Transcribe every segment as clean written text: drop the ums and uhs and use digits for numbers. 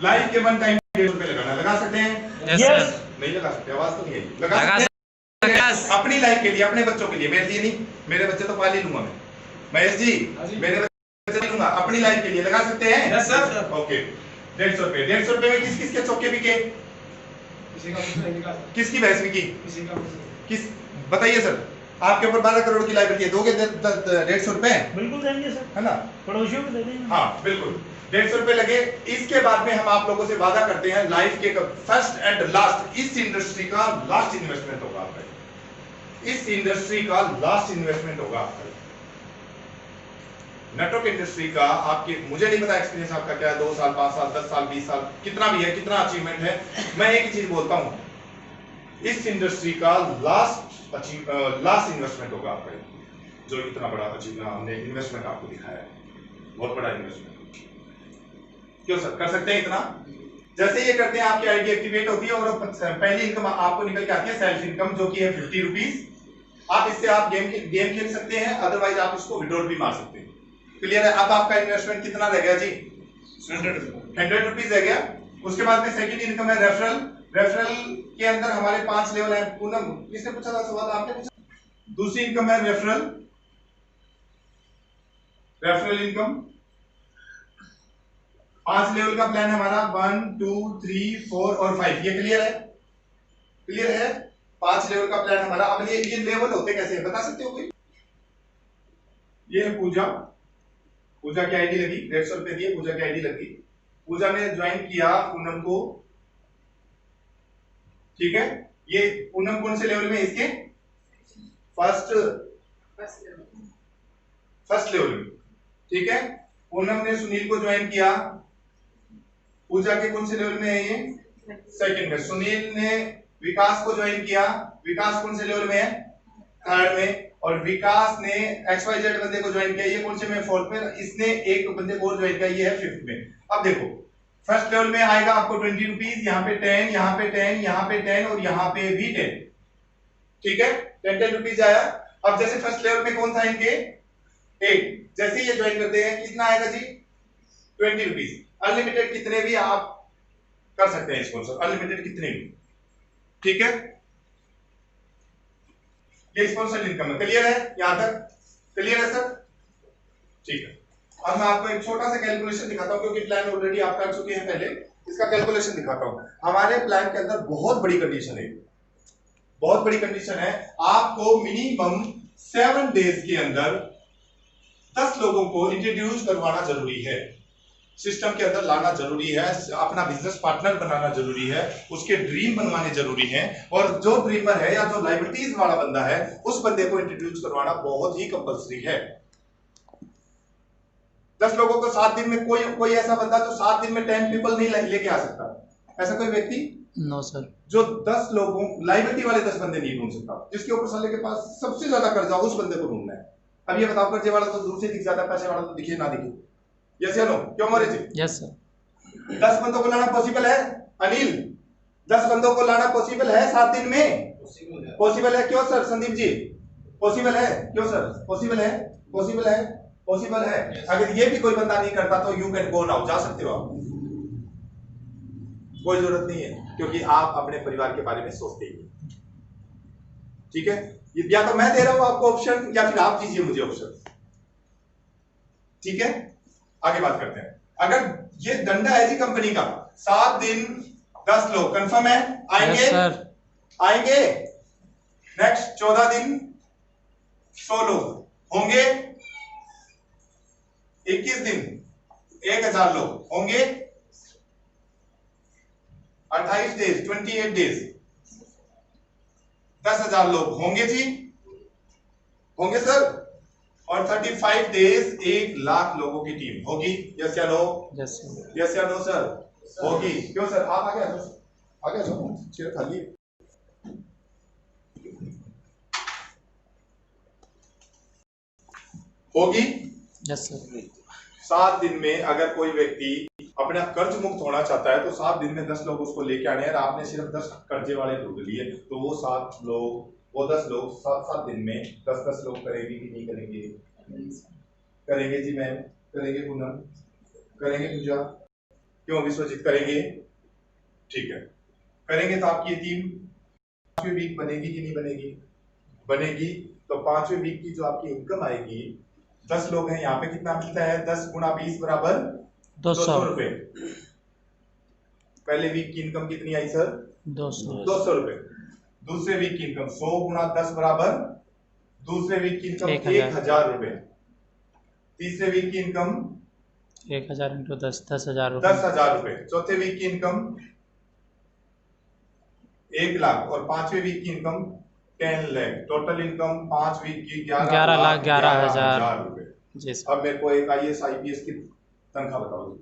Live के one time 150 रुपए लगाना, लगा सकते हैं? यस। नहीं लगा सकते, आवाज तो नहीं आई। लगा सकते हैं अपनी लाइफ के लिए, अपने बच्चों के लिए, मेरे लिए नहीं, मेरे बच्चे तो पाल ही लूंगा मैं। महेश जी मेरे बच्चे लूंगा, अपनी लाइफ के लिए लगा सकते हैं? Yes sir. ओके 150 रुपए, 150 रुपए में किस किस के चौके बिके? किसकी भैंस बिकी? किस, बताइए सर। आपके ऊपर 12 करोड़ की लाइबिलिटी है, दोगे 150 रुपए? बिल्कुल देंगे सर, है ना? पड़ोसियों को दे देंगे। हाँ बिल्कुल 150 रुपए लगे। इसके बाद में हम आप लोगों से वादा करते हैं लाइफ के फर्स्ट एंड लास्ट, इस इंडस्ट्री का लास्ट इन्वेस्टमेंट होगा आपका, इस इंडस्ट्री का लास्ट इन्वेस्टमेंट होगा आपका, नेटवर्क इंडस्ट्री का। आपके, मुझे नहीं पता एक्सपीरियंस आपका क्या है, 2 साल 5 साल 10 साल 20 साल कितना भी है, कितना अचीवमेंट है, मैं एक ही चीज बोलता हूं, इस इंडस्ट्री का लास्ट इन्वेस्टमेंट होगा आपका, जो इतना बड़ा अचीवमेंट हमने इन्वेस्टमेंट आपको दिखाया है, बहुत बड़ा इन्वेस्टमेंट। क्यों सर, कर सकते हैं इतना? जैसे ये करते हैं आपकी आईडी एक्टिवेट होती है और पहली इनकम आपको निकल के आती है सेल्फ इनकम, जो कि है 50 रुपीज। आप इससे आप गेम खेल सकते हैं, अदरवाइज आप इसको विड्रॉल भी मार सकते हैं। क्लियर है? अब आपका इन्वेस्टमेंट कितना रह गया जी? 100 रुपीज रह गया। उसके बाद में सेकंड इनकम है रेफरल। रेफरल के अंदर हमारे 5 लेवल है। पूनम किसने पूछा था सवाल? आपने पूछा। दूसरी इनकम है रेफरल, रेफरल इनकम 5 लेवल का प्लान हमारा 1 2 3 4 और 5। ये क्लियर है? क्लियर है? 5 लेवल का प्लान हमारा। अब ये लेवल होते कैसे हैं बता सकते हो कोई? ये है पूजा, पूजा की आईडी लगी, 150 रुपए दिए, पूजा की आईडी लगी, पूजा ने ज्वाइन किया पूनम को, ठीक है। ये पूनम कौन से लेवल में? इसके फर्स्ट लेवल में, ठीक है। पूनम ने सुनील को ज्वाइन किया, पूजा के कौन से लेवल में है? ये सेकंड में। सुनील ने विकास को ज्वाइन किया, विकास कौन से लेवल में है? थर्ड में। और विकास ने XYZ बंदे को ज्वाइन किया, ये कौन से में? फोर्थ में। इसने एक बंदे को ज्वाइन किया, ये है फिफ्थ में। अब देखो फर्स्ट लेवल में आएगा आपको 20 रुपीज, यहाँ पे 10, यहाँ पे 10, यहाँ पे 10 और यहाँ पे भी 10, ठीक है। 10 रुपीज आया। अब जैसे फर्स्ट लेवल में कौन था इनके? 8। जैसे ये ज्वाइन करते हैं कितना आएगा जी? 20 रुपीज। अनलिमिटेड कितने भी आप कर सकते हैं स्पॉन्सर, अनलिमिटेड कितने भी, ठीक है। ये स्पॉन्सर इनकम है। क्लियर है? यहां तक क्लियर है सर? ठीक है। अब मैं आपको एक छोटा सा कैलकुलेशन दिखाता हूं, क्योंकि प्लान ऑलरेडी आप कर चुके हैं पहले। इसका कैलकुलेशन दिखाता हूं। हमारे प्लान के अंदर बहुत बड़ी कंडीशन है, बहुत बड़ी कंडीशन है। आपको मिनिमम 7 डेज के अंदर 10 लोगों को इंट्रोड्यूस करवाना जरूरी है, सिस्टम के अंदर लाना जरूरी है, अपना बिजनेस पार्टनर बनाना जरूरी है, उसके ड्रीम बनवाने जरूरी है। और जो ड्रीमर है या जो लाइबिलिटीज वाला बंदा है, उस बंदे को इंट्रोड्यूस करवाना बहुत ही कंपल्सरी है। 10 लोगों को 7 दिन में, कोई ऐसा बंदा जो 7 दिन में 10 पीपल नहीं लेके आ सकता, ऐसा कोई व्यक्ति? No sir. जो 10 लोगों लाइबिलिटी वाले 10 बंदे नहीं ढूंढ सकता, जिसके ऊपर साले के पास सबसे ज्यादा कर्जा, उस बंदे को ढूंढना है। अब ये बताओ, कर्जे वाला तो दूर से दिख जाता है, पैसे वाला तो दिखे ना दिखे। यस या नो? क्यों मोरे जी? Yes sir. 10 बंदों को लाना पॉसिबल है अनिल? 10 बंदों को लाना पॉसिबल है 7 दिन में? पॉसिबल है। क्यों सर? संदीप जी पॉसिबल है? क्यों सर? पॉसिबल है, पॉसिबल है, पॉसिबल है। अगर ये भी कोई बंदा नहीं करता तो यू कैन गो नाउ, जा सकते हो आप, कोई जरूरत नहीं है, क्योंकि आप अपने परिवार के बारे में सोचते ही नहीं, ठीक है। या तो मैं दे रहा हूं आपको ऑप्शन, या फिर आप दीजिए मुझे ऑप्शन, ठीक है। आगे बात करते हैं। अगर ये डंडा है जी कंपनी का, 7 दिन 10 लोग कंफर्म है? आएंगे? yes, sir. आएंगे। नेक्स्ट 14 दिन 100 लोग होंगे। 21 दिन 1000 लोग होंगे। 28 डेज 28 डेज 10,000 लोग होंगे जी, होंगे सर। और 35 डेज 1 लाख लोगों की टीम होगी। यस या नो? Yes sir. यस या नो सर? होगी। क्यों सर? आप आगे आ जाओ, आगे आ जाओ, चेयर खाली है। होगी। Yes sir. 7 दिन में अगर कोई व्यक्ति अपना कर्ज मुक्त होना चाहता है तो 7 दिन में 10 लोग उसको लेके आने हैं। आपने सिर्फ 10 कर्जे वाले ढूंढ लिए, तो वो 7 लोग, वो 10 लोग 7 दिन में 10 लोग करेंगे कि नहीं करेंगे? करेंगे जी मैम, करेंगे पूनम, करेंगे पूजा, क्यों विश्वजीत करेंगे? ठीक है, करेंगे तो आपकी ये टीम 5वें वीक बनेगी कि नहीं बनेगी? बनेगी। तो 5वें वीक की जो आपकी इनकम आएगी, 10 लोग हैं, यहाँ पे कितना मिलता है? 10 गुना 20 बराबर 200 रुपए। पहले वीक की इनकम कितनी आई सर? 200 रुपए। दूसरे वीक की इनकम 100 गुना 10 बराबर, दूसरे वीक की इनकम 1000 रुपए। तीसरे वीक की इनकम 1000 इंटू 10 10,000 रुपए। 10,000 रुपए। चौथे वीक की इनकम 1 लाख और 5वें वीक की income 10 lakh. Total income 5 week की 11 लाख 11,000 रुपए। जी सर। अब मेरे को एक IAS IPS की तनख्वाह बताओ,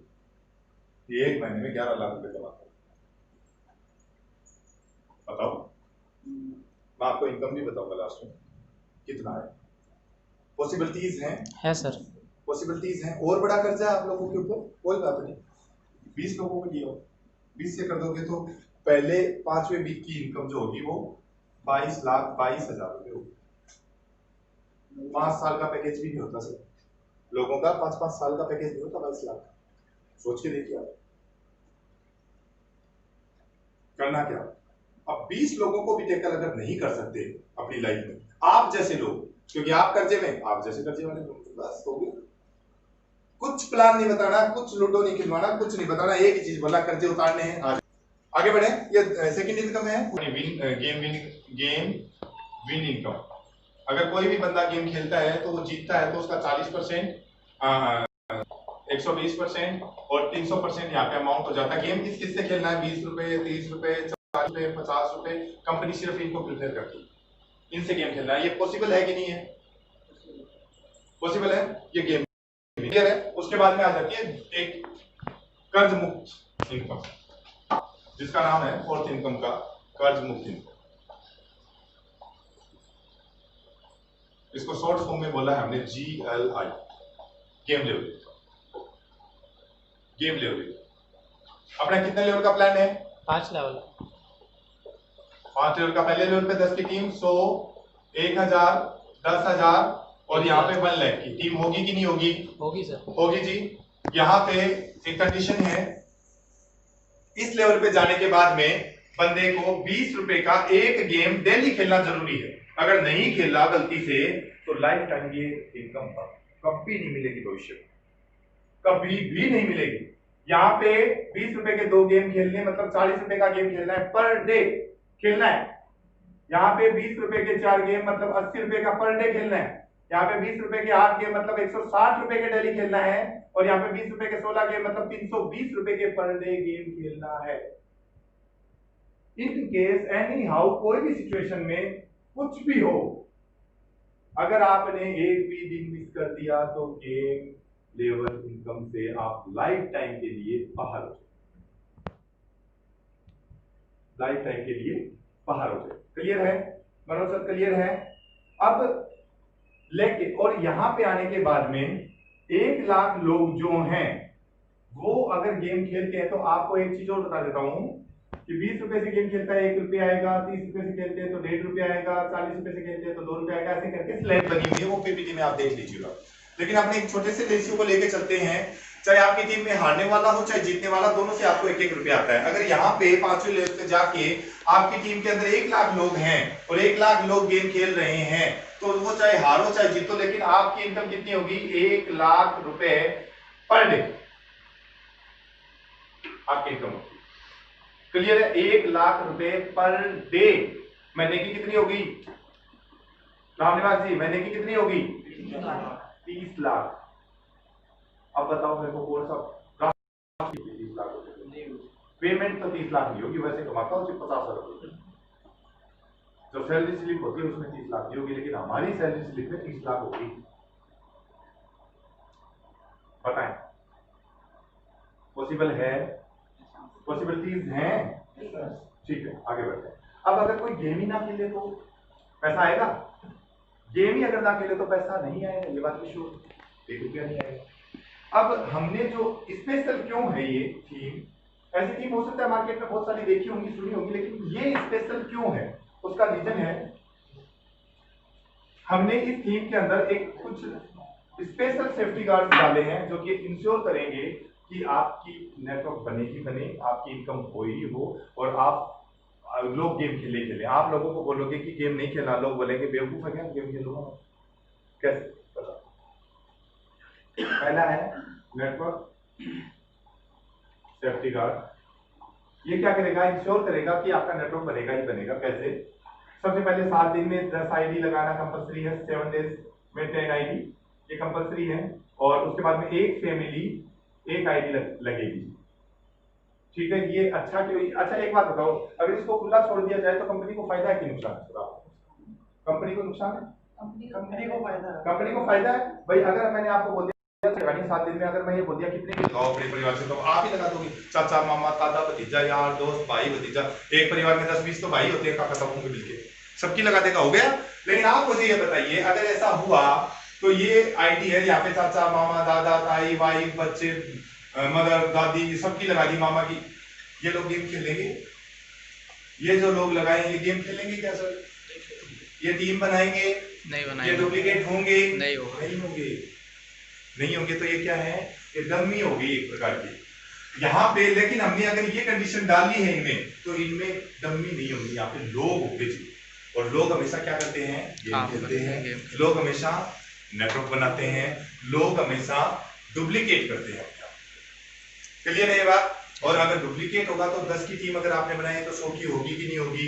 ये एक महीने में 11 लाख रुपए कमाता है, बताओ। मैं आपको इनकम भी बताऊंगा लास्ट में कितना है। पॉसिबिलिटीज हैं सर, पॉसिबिलिटीज हैं। और बड़ा कर्जा है आप लोगों के ऊपर, कोई बात नहीं, 20 लोगों को दिया, 20 से कर दोगे तो पहले 5वें वीक की इनकम जो होगी वो 22,22,000 रुपए होगी। 5 साल का पैकेज भी नहीं होता सर, लोगों का 5-5 साल का पैकेज नहीं होता 22 लाख। सोच के देखिए आप करना क्या। अब 20 लोगों को भी टैकल अगर नहीं कर सकते अपनी लाइफ में, आप जैसे लोग, क्योंकि आप कर्जे में, आप जैसे कर्जे वाले लोग, बस हो गया। कुछ प्लान नहीं बताना, कुछ लूडो नहीं खिलवाना, कुछ नहीं बताना, एक ही चीज बोला, कर्जे उतारने हैं। आगे बढ़े। ये सेकंड इनकम है, गेम विन इनकम। अगर कोई भी बंदा गेम खेलता है तो वो जीतता है तो उसका 40%, 120% और 300% यहाँ पे अमाउंट हो जाता है। गेम किस से खेलना है? 20 रुपए, 30 रुपए, 40 रुपए, 50 रुपए। कंपनी सिर्फ इनको प्रिफर करती है, इनसे गेम खेलना है। ये पॉसिबल है कि नहीं है? पॉसिबल है। ये गेम क्लियर है। उसके बाद में आ जाती है एक कर्ज मुक्त इनकम, जिसका नाम है फोर्थ इनकम का कर्ज मुक्त इनकम। इसको शॉर्ट फॉर्म में बोला है हमने GLI, game level. Game level अपना कितने लेवल का प्लान है? 5 लेवल। 5 लेवल का। पहले लेवल पे 10 की टीम, 100, 1000, 10,000 और यहाँ पे 1 लाख की टीम होगी कि नहीं होगी? होगी सर, होगी जी। यहाँ पे एक कंडीशन है, इस लेवल पे जाने के बाद में बंदे को 20 रुपए का एक गेम डेली खेलना जरूरी है। अगर नहीं खेला गलती से तो लाइफ टाइम ये इनकम कभी नहीं मिलेगी, भविष्य में कभी भी नहीं मिलेगी। यहाँ पे 20 रुपए के 2 गेम खेलने मतलब 40 रुपए का गेम खेलना है, पर डे खेलना है। यहाँ पे 20 रुपए के 4 गेम मतलब 80 रुपए का पर डे खेलना है। यहाँ पे 20 रुपए के 8 गेम मतलब 160 रुपए के डेली खेलना है। और यहाँ पे 20 रुपए के 16 गेम मतलब 320 रुपए के पर डे गेम खेलना है। इन केस एनी हाउ कोई भी सिचुएशन में कुछ भी हो, अगर आपने एक भी दिन मिस कर दिया तो गेम लेवल इनकम से आप लाइफ टाइम के लिए बाहर हो जाए, लाइफ टाइम के लिए बाहर हो जाए। क्लियर है मनोज सर? क्लियर है। अब लेकिन और यहां पे आने के बाद में 1 लाख लोग जो हैं वो अगर गेम खेलते हैं तो आपको एक चीज और बता देता हूं कि 20 रुपए से गेम खेलता है 1 रुपया आएगा, 30 रुपए से खेलते हैं तो 1.5 रुपया आएगा, 40 रुपए से खेलते हैं तो 2 रुपया आएगा। ऐसे करके स्लैब बनी हुई है, वो पीपीटी में आप देख लीजिएगा। लेकिन अपने एक छोटे से रेशियो को लेके चलते हैं, चाहे आपकी टीम में हारने वाला हो चाहे जीतने वाला, दोनों से आपको 1-1 रुपया आता है। अगर यहाँ पे 5वें लेवल पे जाके आपकी टीम के अंदर 1 लाख लोग हैं और 1 लाख लोग गेम खेल रहे हैं तो वो चाहे हारो चाहे जीतो, लेकिन आपकी इनकम कितनी होगी? 1 लाख रुपए पर डे आपकी इनकम होगी। क्लियर है? 1 लाख रुपए पर डे। महीने की कितनी होगी रामनिवास जी? महीने की कितनी होगी? 30 लाख। अब बताओ मेरे को कौन सा 30 लाख पेमेंट? तो 30 लाख नहीं होगी, वैसे कमाता हूँ सिर्फ 50,000 रुपये। जो सैलरी स्लिप होती है उसमें 30 लाख नहीं होगी, लेकिन हमारी सैलरी स्लिप में 30 लाख होगी। बताएं पॉसिबल है? पॉसिबिलिटीज हैं? ठीक है, आगे बढ़ते हैं। अब अगर कोई गेम ही ना खेले तो पैसा आएगा? गेम ही अगर ना खेले तो पैसा नहीं आएगा, ये बात भी श्योर, 1 रुपया नहीं आएगा। अब हमने जो स्पेशल क्यों है ये थीम, ऐसी थीम हो सकता है मार्केट में बहुत सारी देखी होंगी सुनी होंगी, लेकिन ये स्पेशल क्यों है उसका रीजन है हमने इस थीम के अंदर एक कुछ स्पेशल सेफ्टी गार्ड डाले हैं जो कि इंश्योर करेंगे कि आपकी नेटवर्क बने ही बने, आपकी इनकम हो ही हो, और आप लोग गेम खेले। आप लोगों को बोलोगे कि गेम नहीं खेलना, लोग बोलेंगे बेवकूफ है क्या गेम खेलूंगा। कैसे बताओ? पहला है नेटवर्क सेफ्टी गार्ड। ये क्या करेगा? इंश्योर करेगा कि आपका नेटवर्क बनेगा ही बनेगा। कैसे? सबसे पहले 7 दिन में 10 आईडी लगाना कंपलसरी है, 7 डेज में 10 आईडी, ये कंपलसरी है। और उसके बाद में एक फैमिली एक आईडी लगेगी। ठीक है, ये अच्छा क्यों? अच्छा एक बात बताओ, अगर इसको खुला छोड़ दिया जाए तो कंपनी को फायदा है कि नुकसान है? कंपनी को नुकसान है? कंपनी को फायदा है। कंपनी को फायदा है भाई। अगर मैंने आपको बोल दिया 7 दिन में, अगर मैं ये बोल दिया कितने भी लगाओ अपने परिवार से, तो आप ही लगा दोगे। चाचा, मामा, दादा, भतीजा, यार दोस्त, भाई भतीजा, एक परिवार में 10-20 तो भाई होते हैं, काका ताऊ के मिलके सबकी लगा देगा, हो गया। लेकिन आप मुझे ये बताइए, अगर ऐसा हुआ तो ये आईडी है, यहाँ पे चाचा, मामा, दादा, ताई, वाइफ, बच्चे, मदर, दादी, सबकी लगा दी, मामा की, ये लोग गेम खेलेंगे? ये जो लोग लगाए ये गेम खेलेंगे क्या सर? ये टीम बनाएंगे? नहीं बनाएंगे। ये डुप्लीकेट होंगे? नहीं होगा। नहीं होंगे। नहीं होंगे तो ये क्या है? ये डमी होगी एक प्रकार की यहाँ पे। लेकिन हमने अगर ये कंडीशन डाली है इनमें, तो इनमें डमी नहीं होंगी, यहाँ पे लोग होंगे जी। और लोग हमेशा क्या करते हैं? गेम खेलते हैं। लोग हमेशा नेटवर्क बनाते हैं, लोग हमेशा डुप्लीकेट करते हैं। क्लियर है ये बात? और अगर डुप्लीकेट होगा तो 10 की टीम अगर आपने बनाई है तो 100 की होगी कि नहीं होगी?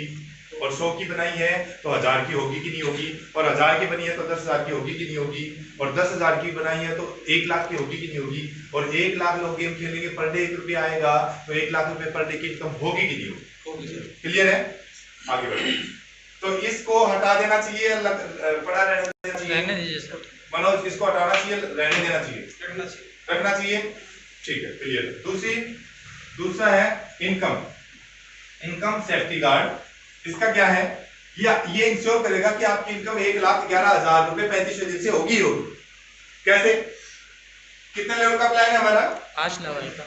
और 100 की बनाई है तो 1000 की होगी कि नहीं होगी? और 1000 की बनी है तो 10,000 की होगी कि नहीं होगी? और 10,000 की बनाई है तो 1 लाख की होगी कि नहीं होगी? और 1 लाख लोग गेम खेलेंगे, पर डे 1 रुपया आएगा, तो 1 लाख रुपए पर डे की इनकम होगी कि नहीं होगी? क्लियर है? आगे बढ़िए। तो इसको हटा देना चाहिए, पड़ा रहने देना चाहिए? मनोज, इसको हटाना चाहिए, रहने देना चाहिए? रखना चाहिए। ठीक है, क्लियर। दूसरा है इनकम सेफ्टी गार्ड। इसका क्या है? ये इंश्योर करेगा कि आपकी इनकम 1,11,000 रुपए 35 दिन से होगी। कैसे? कितने लेवल का प्लान है हमारा? 5 लेवल का।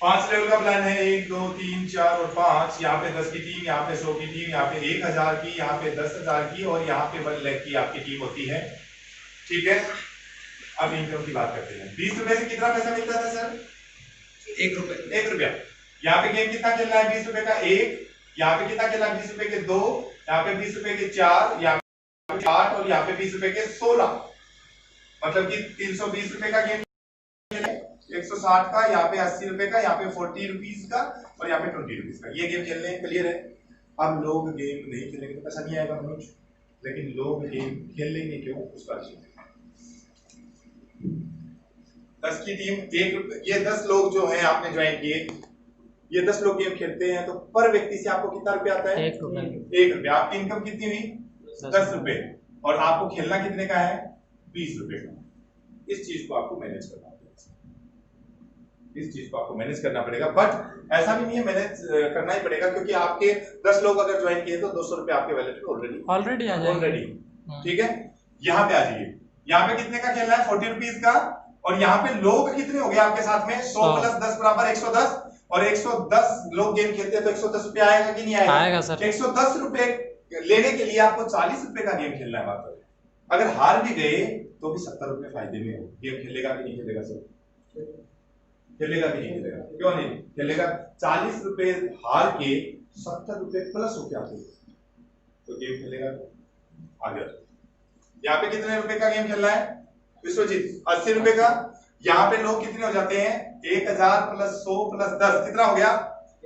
5 लेवल का प्लान है। 1, 2, 3, 4 और 5। यहाँ पे 10 की टीम, यहाँ पे 100 की टीम, यहाँ पे 1,000 की, यहाँ पे 10,000 की, और यहाँ पे 1 लाख की आपकी टीम होती है। ठीक है, अब इनकम की बात करते हैं। 20 रुपए से कितना पैसा मिलता था सर? 1 रुपया। यहाँ पे गेम कितना खेलना है? 20 रुपए का 1। यहाँ पे कितना खेलना है? 20 रुपए के 2। यहाँ पे 20 रुपए के 4, यहाँ पे 8, और यहाँ पे 20 रुपए के 16। मतलब कि 320 रुपए का गेम, 160 का, यहाँ पे 80 रुपए का, यहाँ पे 40 रुपीज का, और यहाँ पे 20 रुपीज का, ये गेम खेलने हैं। क्लियर है? अब लोग गेम नहीं खेलेंगे तो पैसा नहीं आएगा मनोज, लेकिन लोग गेम खेल लेंगे क्यों? उसका 10 की टीम 1 रुपए, ये 10 लोग जो हैं आपने ज्वाइन किए, ये 10 लोग गेम खेलते हैं, तो पर व्यक्ति से आपको कितना रुपया आता है? 1 रुपया। 1 रुपया। आपकी इनकम कितनी हुई? 10 रुपए। और आपको खेलना कितने का है? 20 रुपए का। इस चीज को आपको मैनेज करना पड़ेगा। बट ऐसा भी नहीं है, मैनेज करना ही पड़ेगा, क्योंकि आपके 10 लोग अगर ज्वाइन किए तो 200 रुपए आपके वैलेट में ऑलरेडी आ जाएंगे। ठीक है, यहाँ पे आ जाइए। यहाँ पे कितने का खेलना है? 40 रुपीज का। और यहाँ पे लोग कितने हो गए आपके साथ में? 100 + 10 बराबर 110। और 110 लोग गेम खेलते हैं तो 110 रुपए आएगा कि नहीं आएगा? आएगा सर। 110 रुपए लेने के लिए आपको 40 रुपए का गेम खेलना है। बात अगर हार भी गए तो भी 70 रुपए फायदे में हो। गेम खेलेगा कि नहीं खेलेगा सर? खेलेगा कि नहीं खेलेगा? क्यों नहीं खेलेगा? 40 रुपए हार के 70 रुपए प्लस हो क्या तो गेम खेलेगा। आगे यहाँ पे कितने रुपए का गेम खेलना है विश्वजीत? 80 रुपए का। यहाँ पे लोग कितने हो जाते हैं? 1000 + 100 + 10 कितना हो गया?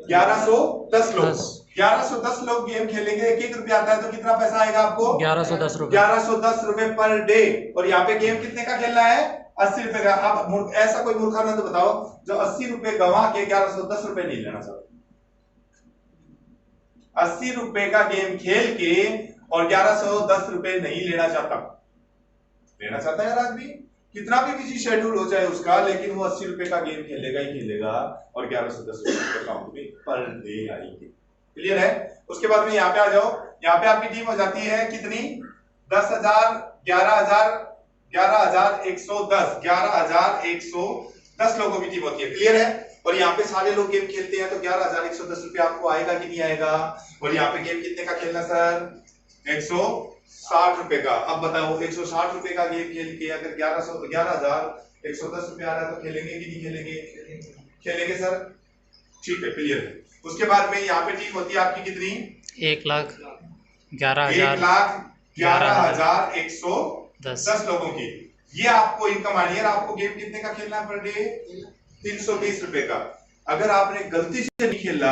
1110 लोग। 1110 लोग गेम खेलेंगे, 1 रुपया आता है तो कितना पैसा आएगा आपको? 1110 रुपए। 1110 रुपए पर डे। और यहाँ पे गेम कितने का खेलना है? 80 रुपए का। अब ऐसा कोई मूर्खाना तो बताओ जो 80 रुपए गंवा के 1110 रुपए नहीं लेना चाहता। 80 रुपए का गेम खेल के और 1110 रुपए नहीं लेना चाहता है आदमी, कितना भी बिजी शेड्यूल हो जाए उसका, लेकिन वो 80 रुपए का गेम खेलेगा ही खेलेगा और 1110 रुपए अकाउंट में पर डे आएंगे। क्लियर है? उसके बाद में यहाँ पे आ जाओ। यहाँ पे आपकी टीम हो जाती है कितनी? 10,000, 11,000, 11,110, 11,110 लोगों की टीम होती है। क्लियर है? और यहाँ पे सारे लोग गेम खेलते हैं तो 11,110 रुपए आपको आएगा कि नहीं आएगा? और यहाँ पे गेम कितने का खेलना सर? 160 रुपए का। अब बताओ 160 रुपए का गेम खेल के अगर 11,110 110 रुपये आ रहा है तो खेलेंगे कि नहीं खेलेंगे? खेलेंगे सर, ठीक है, क्लियर है। उसके बाद में यहाँ पे टीम होती है आपकी कितनी? 1,11,110 लोगों की। ये आपको इनकम आनी है। आपको गेम कितने का खेलना है पर डे? 320 रुपए का। अगर आपने गलती से नहीं खेला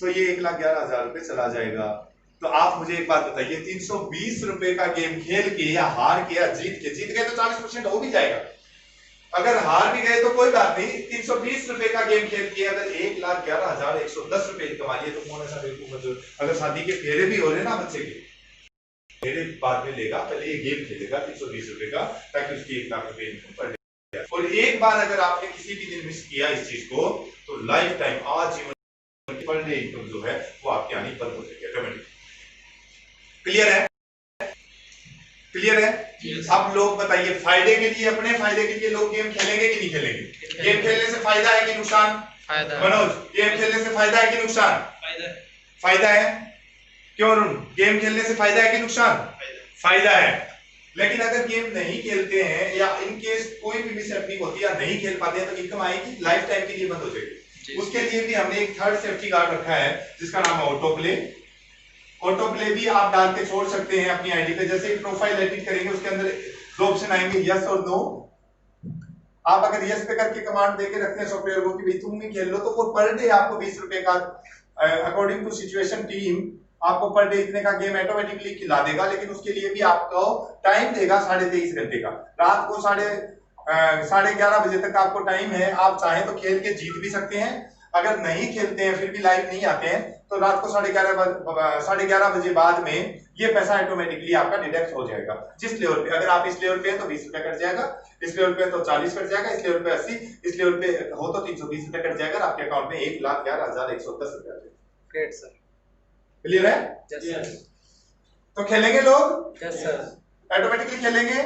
तो ये 1,11,000 रुपए चला जाएगा। तो आप मुझे एक बात बताइए, 320 रुपए का गेम खेल के या हार के या जीत गए तो 40% हो भी जाएगा। अगर हार भी गए तो कोई बात नहीं, 320 रुपए का गेम खेल के अगर 1,11,110 रुपए कमा लिए तो कौन ऐसा बेवकूफ है? अगर शादी के फेरे भी हो रहे ना बच्चे के, फेरे बाद में लेगा, पहले ये गेम खेलेगा 320 रुपए का, ताकि उसकी 1,00,000 रुपए इनकम पर डे। और एक बार अगर आपने किसी भी दिन मिस किया इस चीज को तो लाइफ टाइम आजीवन पर डे इनकम जो है वो आपकी आनी बंद हो जाएगी ऑटोमेटिक। क्लियर है? क्लियर है? अब लोग बताइए, फायदे के लिए, अपने फायदे के लिए लोग गेम खेलेंगे कि नहीं खेलेंगे? गेम खेलने से फायदा है कि नुकसान? मनोज, गेम खेलने से फायदा है कि नुकसान? फायदा है। क्यों अरुण, गेम खेलने से फायदा है कि नुकसान? फायदा है। लेकिन अगर गेम नहीं खेलते हैं या इन केस कोई भी मिस हैपनिंग होती है या नहीं खेल पाते हैं तो इनकम आएगी, लाइफ टाइम के लिए बंद हो जाएगी। उसके लिए भी हमने एक थर्ड सेफ्टी गार्ड रखा है जिसका नाम है ऑटो प्ले। ऑटो प्ले भी आप डाल के छोड़ सकते हैं अपनी आईडी पे। जैसे प्रोफाइल एडिट करेंगे उसके अंदर दो ऑप्शन आएंगे, यस और नो। आप अगर यस पे करके कमांड देके रखते हैं सॉफ्टवेयर को कि भाई तुम भी खेल लो, तो वो पर डे आपको 20 रुपए का अकॉर्डिंग टू सिचुएशन टीम आपको पर डे इतने का गेम ऑटोमेटिकली खिला देगा। लेकिन उसके लिए भी आपको टाइम देगा 23.5 घंटे का। रात को 11:30 बजे तक आपको टाइम है। आप चाहें तो खेल के जीत भी सकते हैं। अगर नहीं खेलते हैं फिर भी लाइव नहीं आते हैं तो रात को 11:30 बजे बाद में ये पैसा ऑटोमेटिकली आपका डिडक्ट हो जाएगा। जिस लेवल पे, अगर आप इस लेवल पे हैं तो 20 रुपए कट जाएगा, इस लेवल पे तो 40 कट जाएगा, इस लेवल पे 80, इस लेवल पे हो तो 320 रुपए कट जाएगा। आपके अकाउंट में 1,11,110 रुपए आ जाएगा। Great sir. क्लियर है? यस तो खेलेंगे लोग? Yes sir. ऑटोमेटिकली खेलेंगे।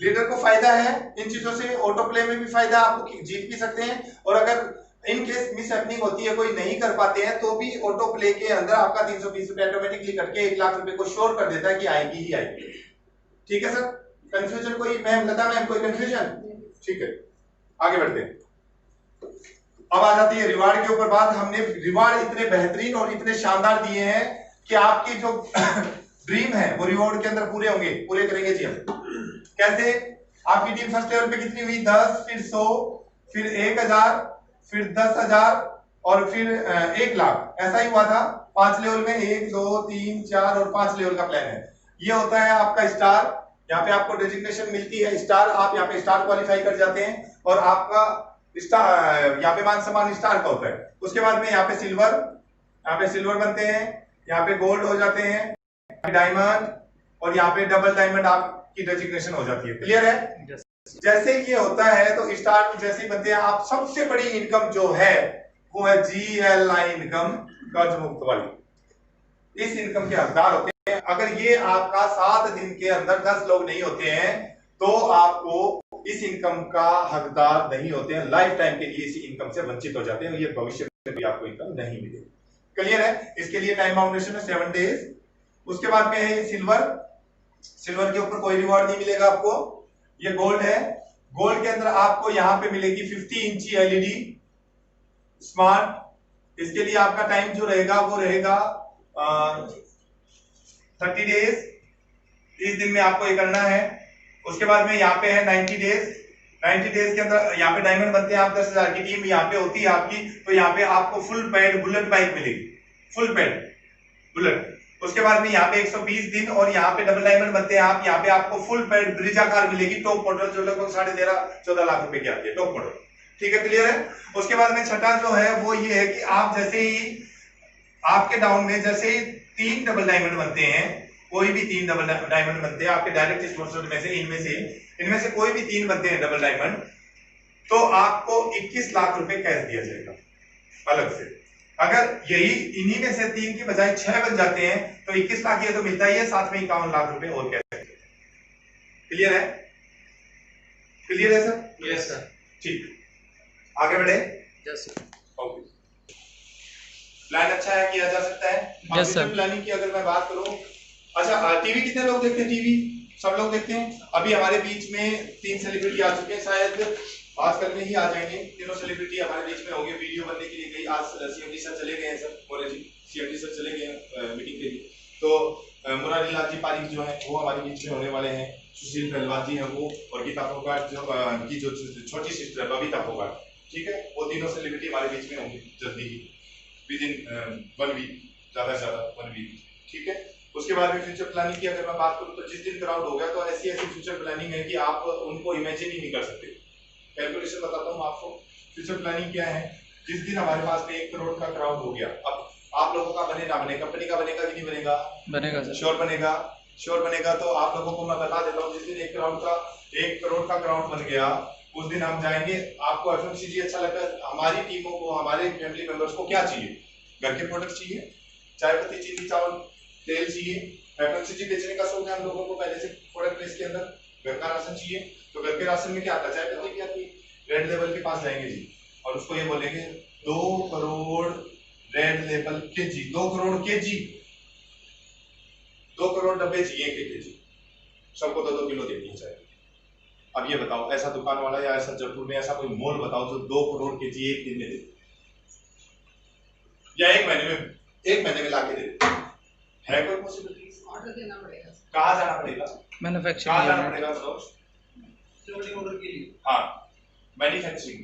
लीडर को फायदा है इन चीजों से, ऑटो प्ले में भी फायदा, आपको जीत भी सकते हैं। और अगर इन केस मिस हैपनिंग होती है, कोई नहीं कर पाते हैं, तो भी ऑटो प्ले के अंदर आपका 320 रुपए ऑटोमेटिकली कट के 1,00,000 रुपए को श्योर कर देता है कि आएगी ही आएगी। ठीक है सर? कंफ्यूजन कोई? मैम लता मैम कोई कंफ्यूजन? ठीक है, आगे बढ़ते हैं। अब आ जाती है रिवार्ड के ऊपर बात। हमने रिवार्ड इतने बेहतरीन और इतने शानदार दिए हैं कि आपकी जो ड्रीम है वो रिवॉर्ड के अंदर पूरे होंगे, पूरे करेंगे जी हम। कैसे? आपकी टीम फर्स्ट लेवल पे कितनी हुई? 10, फिर 100, फिर 1,000, फिर 10,000 और फिर 1,00,000। ऐसा ही हुआ था 5 लेवल में। 1, 2, 3, 4 और 5 लेवल का प्लान है। ये होता है आपका स्टार। यहाँ पे आपको डेजिग्नेशन मिलती है स्टार। आप यहाँ पे स्टार क्वालिफाई कर जाते हैं और आपका स्टार यहाँ पे मान सम्मान स्टार का होता है। उसके बाद में यहाँ पे सिल्वर, यहाँ पे सिल्वर बनते हैं, यहाँ पे गोल्ड हो जाते हैं, डायमंड, और यहाँ पे डबल डायमंड आपकी डेजिग्नेशन हो जाती है। क्लियर है? जैसे ये होता है तो स्टार जैसे बनते हैं आप। सबसे बड़ी इनकम जो है वो है GLI इनकम, कर्ज मुक्त वाली। इस इनकम के हकदार होते हैं। अगर ये आपका 7 दिन के अंदर 10 लोग नहीं होते हैं तो आपको इस इनकम का हकदार नहीं होते हैं। लाइफ टाइम के लिए इस इनकम से वंचित हो जाते हैं। ये भविष्य में भी आपको इनकम नहीं मिलेगी। क्लियर है? इसके लिए टाइम बाउंडेशन है 7 डेज। उसके बाद में है सिल्वर। सिल्वर के ऊपर कोई रिवॉर्ड नहीं मिलेगा आपको। ये गोल्ड है। गोल्ड के अंदर आपको यहां पे मिलेगी 50 इंची LED स्मार्ट। इसके लिए आपका टाइम जो रहेगा वो रहेगा 30 डेज। 30 दिन में आपको ये करना है। उसके बाद में यहाँ पे है 90 डेज। 90 डेज के अंदर यहाँ पे डायमंड बनते हैं। आप 10,000 की टीम यहाँ पे होती है आपकी, तो यहाँ पे आपको फुल पैड बुलेट बाइक मिलेगी, फुल पैड बुलेट। उसके बाद में यहाँ पे 120 दिन और यहाँ पे डबल डायमंड बनते हैं आप। यहाँ पे आपको फुल पैड ब्रिजा कार मिलेगी, टॉप मॉडल, जो लगभग 13.5-14 लाख रुपए की आती है, टॉप मॉडल। ठीक है, क्लियर है? उसके बाद में छठा जो है वो ये है कि आप जैसे ही आपके डाउन में जैसे ही 3 डबल डायमंड बनते हैं, कोई भी 3 डबल डायमंड बनते हैं आपके डायरेक्ट स्पॉन्सर में से, इनमें से कोई भी 3 बनते हैं डबल डायमंड, तो आपको 21 लाख रुपए कैश दिया जाएगा अलग से। अगर यही इन्हीं में से 3 की बजाय 6 बन जाते हैं तो 21 लाख ये तो मिलता ही है, साथ में 51 लाख रुपए और कैश। क्लियर है? क्लियर है सर? Yes sir. ठीक, आगे बढ़े। Yes sir. ओके, प्लान अच्छा है, किया जा सकता है। Yes sir. प्लानिंग की अगर मैं बात करूं, अच्छा टीवी कितने लोग देखते हैं? टीवी सब लोग देखते हैं। अभी हमारे बीच में 3 सेलिब्रिटी आ चुके हैं, शायद आज कल में ही आ जाएंगे। तीनों सेलिब्रिटी हमारे बीच में होंगे, वीडियो बनने के लिए गई। आज सीएमडी सर चले गए हैं, सर मोरे जी सीएमडी सर चले गए हैं मीटिंग के लिए। तो मुरारी लाल जी पारिक जो है वो हमारे बीच में होने वाले हैं। सुशील पहलवान जी हैं वो, और गीता फोगाट जो की जो छोटी सिस्टर बबीता फोगाट, ठीक है, वो तीनों सेलिब्रिटी हमारे बीच में होंगे जल्दी ही, विद इन 1 वीक, ज्यादा से ज्यादा 1 वीक, ठीक है। उसके बाद में फ्यूचर प्लानिंग की अगर मैं बात करूं तो जिस दिन क्राउड हो गया तो ऐसी ऐसी फ्यूचर प्लानिंग है कि आप उनको इमेजिन ही नहीं कर सकते। कैलकुलेशन बताता हूं आपको। फ्यूचर प्लानिंग क्या है, जिस दिन हमारे पास में 1 करोड़ का क्राउड हो गया, अब आप लोगों का बने ना बने, कंपनी का बनेगा कि नहीं बनेगा? बनेगा सर। श्योर बनेगा, श्योर बनेगा। तो आप लोगों को मैं बता देता हूँ, जिस दिन 1 करोड़ का क्राउड बन गया, उस दिन हम जाएंगे। आपको एफएमसीजी अच्छा लगता है? हमारी टीमों को, हमारे फैमिली मेंबर्स को क्या चाहिए? घर के प्रोडक्ट चाहिए, चाय पत्ती, चीनी, चावल, तेल चाहिए। एफएमसीजी बेचने का शौक है हम लोगों को पहले से प्रोडक्ट बेस के अंदर। घर का राशन चाहिए, तो घर के राशन में क्या आता है? चाय पत्ती की आती है। रेड लेबल के पास जाएंगे जी और उसको ये बोलेंगे 2 crore red label KG, 2 crore KG, 2 crore डब्बे चाहिए केजी, सबको 2-2 किलो देनी है चाय। अब ये बताओ, ऐसा दुकान वाला या ऐसा जयपुर में ऐसा कोई मॉल बताओ जो 2 करोड़ केजी एक दिन में दे, या एक महीने में लाके दे? है कोई पॉसिबिलिटी? ऑर्डर देना पड़ेगा। कहाँ जाना पड़ेगा? मैन्युफैक्चरिंग कहाँ जाना पड़ेगा बताओ? ऑर्डर के लिए। हाँ, मैन्युफैक्चरिंग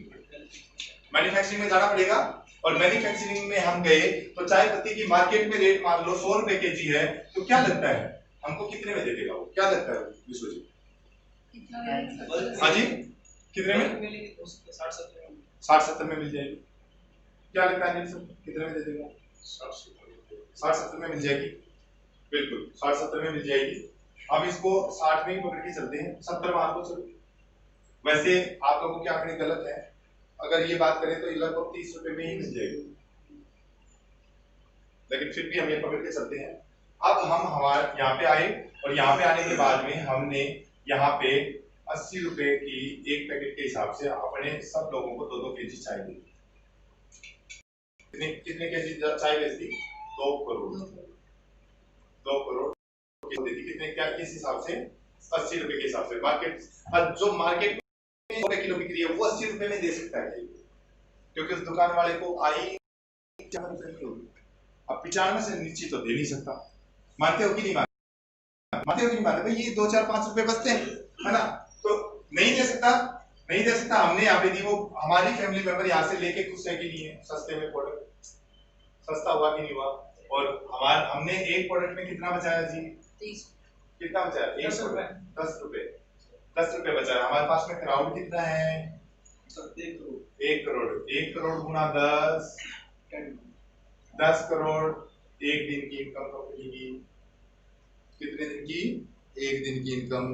में जाना पड़ेगा। और मैन्युफैक्चरिंग में हम गए तो चाय पत्ती की मार्केट में रेट मान लो 100 रुपए केजी है, तो क्या लगता है हमको कितने में दे देगा वो? क्या लगता है विश्व जी? हाँ जी, कितने में? 60-70 में मिल जाएगी। क्या लगता है अनिल सर, कितने में दे देगा? 60-70 में मिल जाएगी, बिल्कुल 60-70 में मिल जाएगी। अब इसको 60 में ही पकड़ के चलते हैं, 70 मान लो चलो। वैसे आप लोगों के आंकड़े गलत है, अगर ये बात करें तो लगभग 30 रुपए में ही मिल जाएगी, लेकिन फिर भी हम ये पकड़ के चलते हैं। अब हम हमारे यहाँ पे आए और यहाँ पे आने के बाद में हमने यहाँ पे 80 रुपए की एक पैकेट के हिसाब से अपने सब लोगों को 2-2 केजी चाय दी। कितने केजी चाय बेच दी? 2 करोड़। 2 करोड़ देती। कितने, क्या, किस हिसाब से? 80 रुपए के हिसाब से। मार्केट, जो मार्केट में रुपए किलो बिक्री है वो 80 रुपए में दे सकता है, क्योंकि उस दुकान वाले को आई 95 रुपए की होगी। अब 95 से नीचे तो दे नहीं सकता। मानते हो कि नहीं मानते? मानते हो कि नहीं मानते? भाई ये 2-4-5 रुपए बचते हैं, है ना? तो नहीं दे सकता, नहीं दे सकता। हमने यहाँ पे दी, वो हमारी फैमिली मेंबर यहाँ से लेके खुश है कि नहीं है? सस्ते में प्रोडक्ट सस्ता हुआ कि नहीं हुआ? और हमने एक प्रोडक्ट में कितना बचाया जी? 30। कितना बचाया? 10 रुपए। 10 रुपए बचाया। हमारे पास में क्राउड कितना है? 1 करोड़। 1 करोड़ गुना 10 करोड़। एक दिन की इनकम कंपनी की कितने दिन की? एक दिन की इनकम,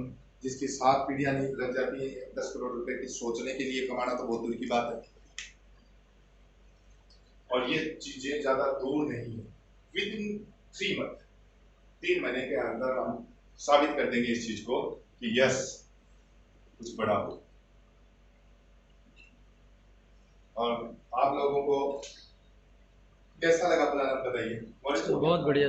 जिसकी 7 पीढ़ियां नहीं लग जाती है 10 करोड़ रुपए की। सोचने के लिए कमाना तो बहुत दूर की बात है, और ये चीजें ज्यादा दूर नहीं है। विद इन 3 मंथ, 3 महीने के अंदर हम साबित कर देंगे इस चीज को कि यस कुछ बड़ा हो। और आप लोगों को कैसा लगा प्लान, आप बताइए। बहुत बढ़िया।